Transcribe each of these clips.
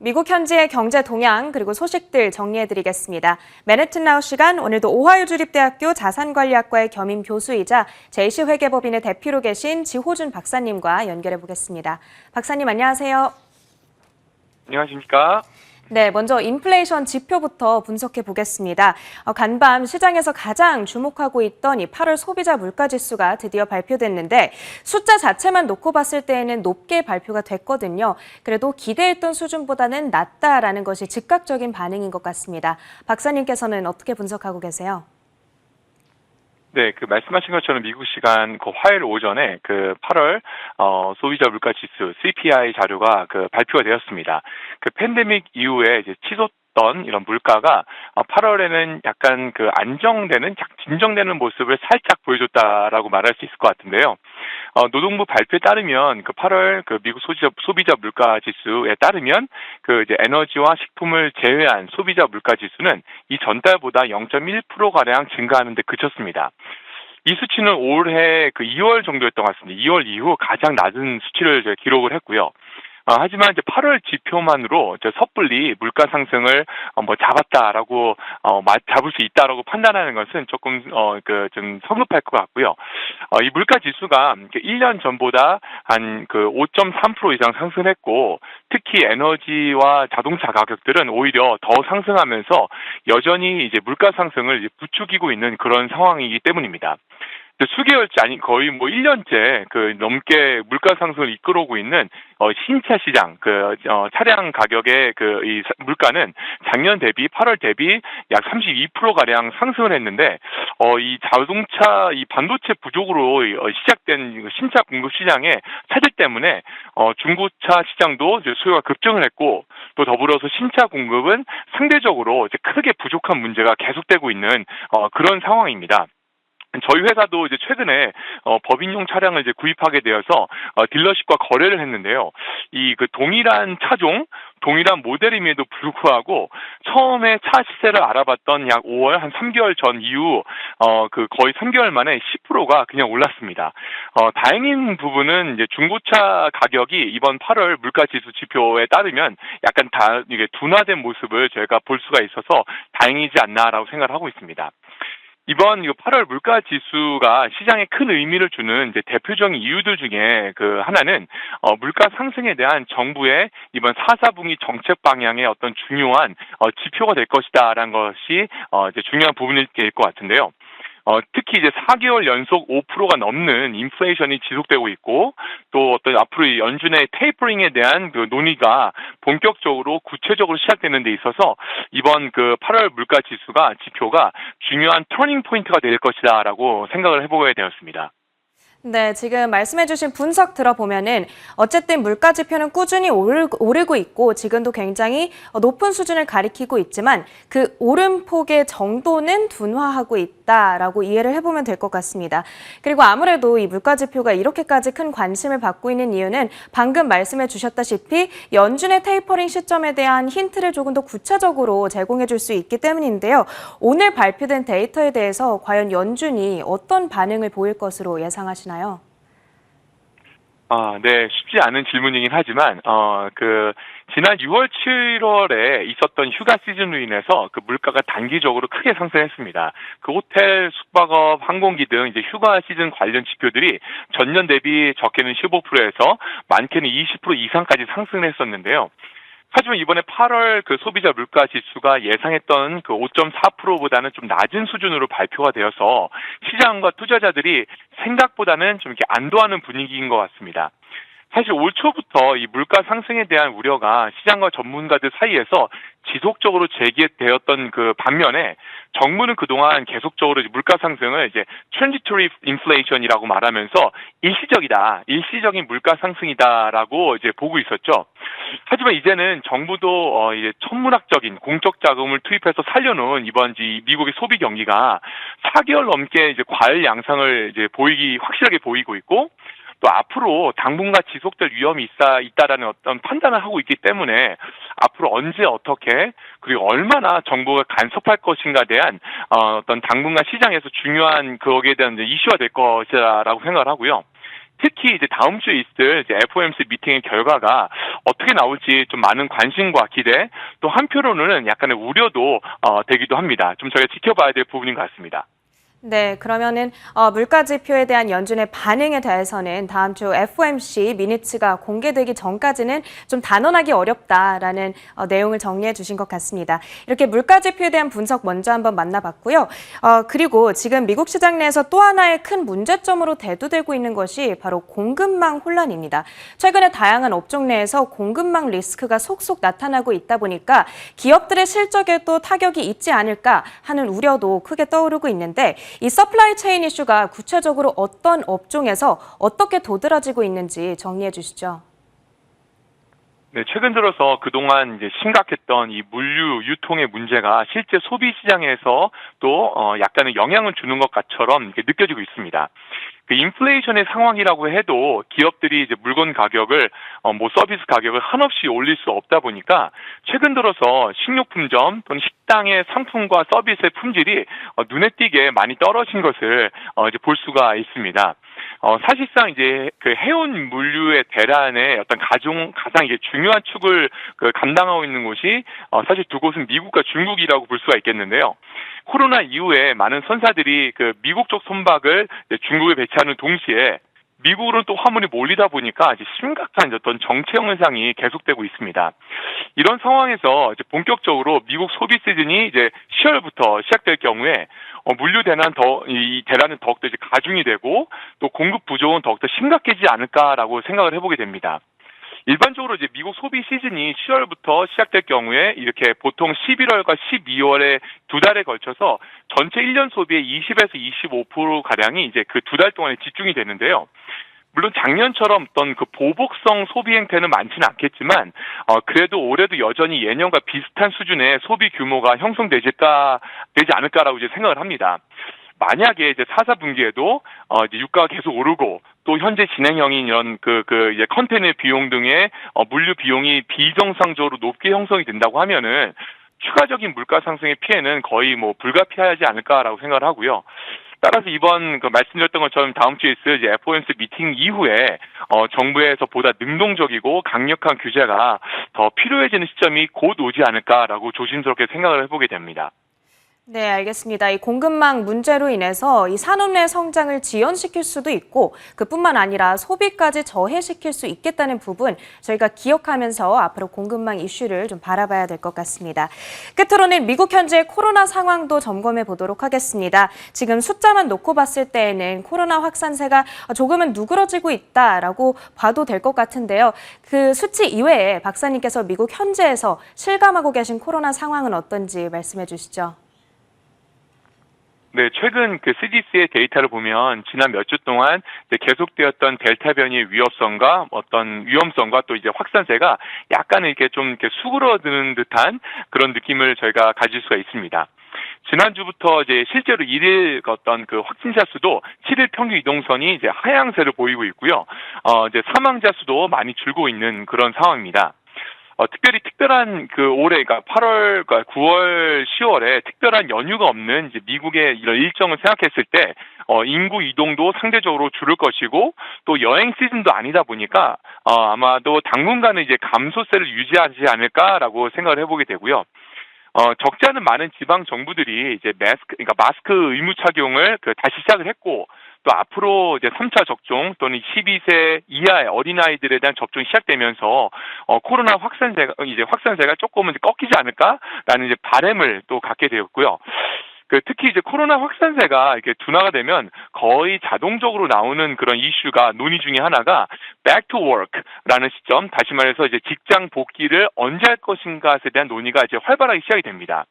미국 현지의 경제 동향 그리고 소식들 정리해드리겠습니다. 맨해튼 나우 시간 오늘도 오하이오 주립대학교 자산관리학과의 겸임 교수이자 JC 회계법인의 대표로 계신 지호준 박사님과 연결해 보겠습니다. 박사님 안녕하세요. 안녕하십니까? 네, 먼저 인플레이션 지표부터 분석해 보겠습니다. 간밤 시장에서 가장 주목하고 있던 이 8월 소비자 물가지수가 드디어 발표됐는데 숫자 자체만 놓고 봤을 때에는 높게 발표가 됐거든요. 그래도 기대했던 수준보다는 낮다라는 것이 즉각적인 반응인 것 같습니다. 박사님께서는 어떻게 분석하고 계세요? 네, 말씀하신 것처럼 미국 시간 화요일 오전에 8월 소비자 물가 지수 CPI 자료가 발표가 되었습니다. 팬데믹 이후에 이제 치솟던 이런 물가가 8월에는 약간 안정되는, 진정되는 모습을 살짝 보여줬다라고 말할 수 있을 것 같은데요. 노동부 발표에 따르면 8월 미국 소비자 물가 지수에 따르면 이제 에너지와 식품을 제외한 소비자 물가 지수는 이 전달보다 0.1% 가량 증가하는 데 그쳤습니다. 이 수치는 올해 2월 정도였던 것 같습니다. 2월 이후 가장 낮은 수치를 기록을 했고요. 하지만 이제 8월 지표만으로 섣불리 물가 상승을 잡았다라고 잡을 수 있다라고 판단하는 것은 조금 좀 성급할 것 같고요. 이 물가 지수가 1년 전보다 한 5.3% 이상 상승했고, 특히 에너지와 자동차 가격들은 오히려 더 상승하면서 여전히 이제 물가 상승을 이제 부추기고 있는 그런 상황이기 때문입니다. 수개월째, 아니 거의 1년째 넘게 물가 상승을 이끌어오고 있는 신차 시장 차량 가격의 이 물가는 작년 대비 8월 대비 약 32% 가량 상승을 했는데, 이 자동차 이 반도체 부족으로 시작된 신차 공급 시장의 차질 때문에 중고차 시장도 이제 수요가 급증을 했고, 또 더불어서 신차 공급은 상대적으로 이제 크게 부족한 문제가 계속되고 있는 그런 상황입니다. 저희 회사도 이제 최근에 법인용 차량을 이제 구입하게 되어서 딜러십과 거래를 했는데요. 동일한 차종, 동일한 모델임에도 불구하고 처음에 차 시세를 알아봤던 약 5월 한 3개월 전 이후 거의 3개월 만에 10%가 그냥 올랐습니다. 다행인 부분은 이제 중고차 가격이 이번 8월 물가지수 지표에 따르면 약간 이게 둔화된 모습을 저희가 볼 수가 있어서 다행이지 않나라고 생각을 하고 있습니다. 이번 8월 물가 지수가 시장에 큰 의미를 주는 이제 대표적인 이유들 중에 하나는 물가 상승에 대한 정부의 이번 4, 4분기 정책 방향의 어떤 중요한 지표가 될 것이다라는 것이 이제 중요한 부분일 것 같은데요. 특히 이제 4개월 연속 5%가 넘는 인플레이션이 지속되고 있고, 또 어떤 앞으로 연준의 테이퍼링에 대한 논의가 본격적으로 구체적으로 시작되는 데 있어서 이번 8월 물가 지표가 중요한 터닝 포인트가 될 것이다라고 생각을 해보게 되었습니다. 네, 지금 말씀해주신 분석 들어보면은 어쨌든 물가 지표는 꾸준히 오르고 있고 지금도 굉장히 높은 수준을 가리키고 있지만 그 오름폭의 정도는 둔화하고 있다라고 이해를 해보면 될 것 같습니다. 그리고 아무래도 이 물가 지표가 이렇게까지 큰 관심을 받고 있는 이유는 방금 말씀해 주셨다시피 연준의 테이퍼링 시점에 대한 힌트를 조금 더 구체적으로 제공해 줄 수 있기 때문인데요. 오늘 발표된 데이터에 대해서 과연 연준이 어떤 반응을 보일 것으로 예상하시나요? 네, 쉽지 않은 질문이긴 하지만, 지난 6월, 7월에 있었던 휴가 시즌으로 인해서 물가가 단기적으로 크게 상승했습니다. 호텔, 숙박업, 항공기 등 이제 휴가 시즌 관련 지표들이 전년 대비 적게는 15%에서 많게는 20% 이상까지 상승을 했었는데요. 하지만 이번에 8월 소비자 물가 지수가 예상했던 5.4%보다는 좀 낮은 수준으로 발표가 되어서 시장과 투자자들이 생각보다는 좀 이렇게 안도하는 분위기인 것 같습니다. 사실 올 초부터 이 물가 상승에 대한 우려가 시장과 전문가들 사이에서 지속적으로 제기되었던 반면에 정부는 그동안 계속적으로 물가 상승을 이제 transitory inflation이라고 말하면서 일시적인 물가 상승이다라고 이제 보고 있었죠. 하지만 이제는 정부도 이제 천문학적인 공적 자금을 투입해서 살려놓은 이번 미국의 소비 경기가 4개월 넘게 이제 과열 양상을 이제 확실하게 보이고 있고, 또 앞으로 당분간 지속될 위험이 있다라는 어떤 판단을 하고 있기 때문에 앞으로 언제 어떻게 그리고 얼마나 정부가 간섭할 것인가에 대한 어떤 당분간 시장에서 중요한 거기에 대한 이슈가 될 것이라고 생각을 하고요. 특히 이제 다음 주에 있을 이제 FOMC 미팅의 결과가 어떻게 나올지 좀 많은 관심과 기대, 또 한편으로는 약간의 우려도 되기도 합니다. 좀 저희가 지켜봐야 될 부분인 것 같습니다. 네, 그러면은 물가 지표에 대한 연준의 반응에 대해서는 다음 주 FOMC 미니츠가 공개되기 전까지는 좀 단언하기 어렵다라는 내용을 정리해 주신 것 같습니다. 이렇게 물가 지표에 대한 분석 먼저 한번 만나봤고요. 그리고 지금 미국 시장 내에서 또 하나의 큰 문제점으로 대두되고 있는 것이 바로 공급망 혼란입니다. 최근에 다양한 업종 내에서 공급망 리스크가 속속 나타나고 있다 보니까 기업들의 실적에도 타격이 있지 않을까 하는 우려도 크게 떠오르고 있는데 이 서플라이 체인 이슈가 구체적으로 어떤 업종에서 어떻게 도드라지고 있는지 정리해 주시죠. 네, 최근 들어서 그동안 이제 심각했던 이 물류 유통의 문제가 실제 소비 시장에서 또 약간의 영향을 주는 것처럼 느껴지고 있습니다. 그 인플레이션의 상황이라고 해도 기업들이 이제 물건 가격을 뭐 서비스 가격을 한없이 올릴 수 없다 보니까 최근 들어서 식료품점 또는 식당의 상품과 서비스의 품질이 눈에 띄게 많이 떨어진 것을 이제 볼 수가 있습니다. 사실상 이제 그 해운 물류의 대란의 어떤 가장 이게 중요한 축을 감당하고 있는 곳이 사실 두 곳은 미국과 중국이라고 볼 수가 있겠는데요. 코로나 이후에 많은 선사들이 그 미국 쪽 선박을 중국에 배치하는 동시에 미국으로는 또 화물이 몰리다 보니까 이제 심각한 어떤 정체 현상이 계속되고 있습니다. 이런 상황에서 이제 본격적으로 미국 소비 시즌이 이제 10월부터 시작될 경우에 물류 이 대란은 더욱더 이제 가중이 되고 또 공급 부족은 더욱더 심각해지지 않을까라고 생각을 해보게 됩니다. 일반적으로 이제 미국 소비 시즌이 10월부터 시작될 경우에 이렇게 보통 11월과 12월에 두 달에 걸쳐서 전체 1년 소비의 20에서 25% 가량이 이제 그 두 달 동안에 집중이 되는데요. 물론 작년처럼 어떤 그 보복성 소비 행태는 많지는 않겠지만 그래도 올해도 여전히 예년과 비슷한 수준의 소비 규모가 형성되지 않을까라고 이제 생각을 합니다. 만약에 이제 4사 분기에도 이제 유가가 계속 오르고 또 현재 진행형인 이런 이제 컨테이너 비용 등의 물류 비용이 비정상적으로 높게 형성이 된다고 하면은 추가적인 물가 상승의 피해는 거의 뭐 불가피하지 않을까라고 생각을 하고요. 따라서 이번 말씀드렸던 것처럼 다음 주에 있을 이제 FOMC 미팅 이후에 정부에서 보다 능동적이고 강력한 규제가 더 필요해지는 시점이 곧 오지 않을까라고 조심스럽게 생각을 해보게 됩니다. 네, 알겠습니다. 이 공급망 문제로 인해서 이 산업 내 성장을 지연시킬 수도 있고 그뿐만 아니라 소비까지 저해시킬 수 있겠다는 부분 저희가 기억하면서 앞으로 공급망 이슈를 좀 바라봐야 될 것 같습니다. 끝으로는 미국 현재 코로나 상황도 점검해 보도록 하겠습니다. 지금 숫자만 놓고 봤을 때에는 코로나 확산세가 조금은 누그러지고 있다라고 봐도 될 것 같은데요. 그 수치 이외에 박사님께서 미국 현재에서 실감하고 계신 코로나 상황은 어떤지 말씀해 주시죠. 네, 최근 그 CDC의 데이터를 보면 지난 몇 주 동안 이제 계속되었던 델타 변이의 위험성과 또 이제 확산세가 약간 이렇게 좀 이렇게 수그러드는 듯한 그런 느낌을 저희가 가질 수가 있습니다. 지난주부터 이제 실제로 일일 어떤 그 확진자 수도 7일 평균 이동선이 이제 하향세를 보이고 있고요. 이제 사망자 수도 많이 줄고 있는 그런 상황입니다. 특별히 특별한 올해, 그러니까 8월, 9월, 10월에 특별한 연휴가 없는 이제 미국의 이런 일정을 생각했을 때, 인구 이동도 상대적으로 줄을 것이고, 또 여행 시즌도 아니다 보니까, 아마도 당분간은 이제 감소세를 유지하지 않을까라고 생각을 해보게 되고요. 적지 않은 많은 지방 정부들이 이제 마스크 의무 착용을 다시 시작을 했고, 또 앞으로 이제 3차 접종 또는 12세 이하의 어린아이들에 대한 접종이 시작되면서 코로나 확산세가 조금은 꺾이지 않을까라는 이제 바람을 또 갖게 되었고요. 특히 이제 코로나 확산세가 이렇게 둔화가 되면 거의 자동적으로 나오는 그런 이슈가 논의 중에 하나가 back to work라는 시점, 다시 말해서 이제 직장 복귀를 언제 할 것인가에 대한 논의가 이제 활발하게 시작이 됩니다.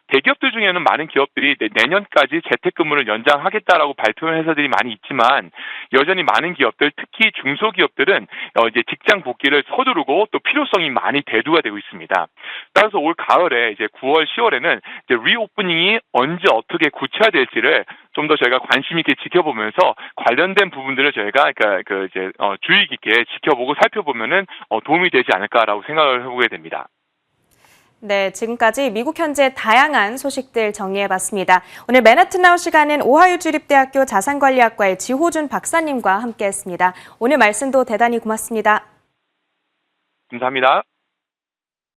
대기업들 중에는 많은 기업들이 내년까지 재택근무를 연장하겠다라고 발표한 회사들이 많이 있지만 여전히 많은 기업들, 특히 중소기업들은 이제 직장 복귀를 서두르고 또 필요성이 많이 대두가 되고 있습니다. 따라서 올 가을에 이제 9월, 10월에는 이제 리오프닝이 언제 어떻게 구체화될지를 좀 더 저희가 관심 있게 지켜보면서 관련된 부분들을 저희가 주의 깊게 지켜보고 살펴보면은 도움이 되지 않을까라고 생각을 해보게 됩니다. 네, 지금까지 미국 현재 다양한 소식들 정리해봤습니다. 오늘 맨하튼 나우 시간은 오하이오 주립대학교 자산관리학과의 지호준 박사님과 함께했습니다. 오늘 말씀도 대단히 고맙습니다. 감사합니다.